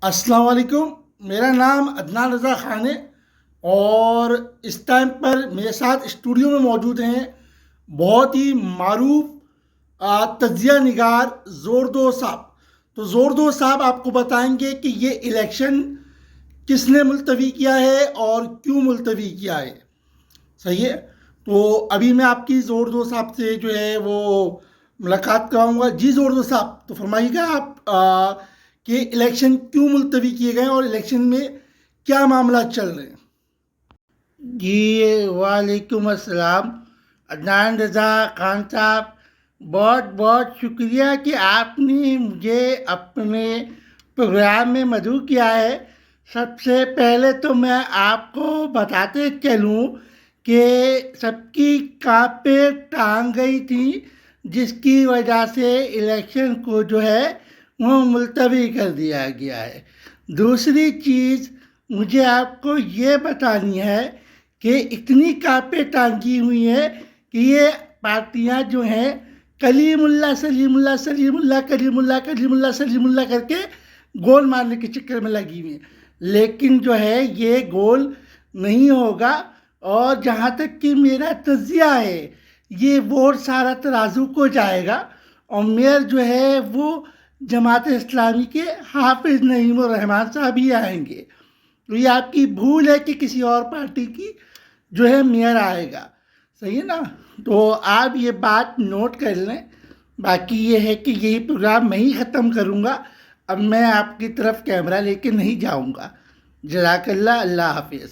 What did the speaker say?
السلام علیکم، میرا نام عدنان رضا خان ہے اور اس ٹائم پر میرے ساتھ اسٹوڈیو میں موجود ہیں بہت ہی معروف تجزیہ نگار زوردو صاحب۔ تو زوردو صاحب آپ کو بتائیں گے کہ یہ الیکشن کس نے ملتوی کیا ہے اور کیوں ملتوی کیا ہے، صحیح ہے؟ تو ابھی میں آپ کی زوردو صاحب سے جو ہے وہ ملاقات کراؤں گا۔ جی زوردو صاحب، تو فرمائیے گا آپ کہ الیکشن کیوں ملتوی کیے گئے اور الیکشن میں کیا معاملات چل رہے ہیں؟ جی وعلیکم السلام عدنان رضا خان صاحب، بہت بہت شکریہ کہ آپ نے مجھے اپنے پروگرام میں مدعو کیا ہے۔ سب سے پہلے تو میں آپ کو بتاتے چلوں کہ سب کی کانپیں ٹانگ گئی تھی، جس کی وجہ سے الیکشن کو جو ہے وہ ملتوی کر دیا گیا ہے۔ دوسری چیز مجھے آپ کو یہ بتانی ہے کہ اتنی کانپیں ٹانگی ہوئی ہیں کہ یہ پارٹیاں جو ہیں کلیم اللہ سلیم اللہ سلیم اللہ کلیم اللہ کلیم اللہ سلیم اللہ کر کے گول مارنے کے چکر میں لگی ہوئی ہیں، لیکن جو ہے یہ گول نہیں ہوگا۔ اور جہاں تک کہ میرا تجزیہ ہے، یہ ووٹ سارا ترازو کو جائے گا اور میئر جو ہے وہ جماعت اسلامی کے حافظ نعیم الرحمان صاحب ہی آئیں گے۔ تو یہ آپ کی بھول ہے کہ کسی اور پارٹی کی جو ہے میئر آئے گا، صحیح ہے نا؟ تو آپ یہ بات نوٹ کر لیں۔ باقی یہ ہے کہ یہی پروگرام میں ہی ختم کروں گا، اب میں آپ کی طرف کیمرہ لے کے نہیں جاؤں گا۔ جزاک اللہ، اللہ حافظ۔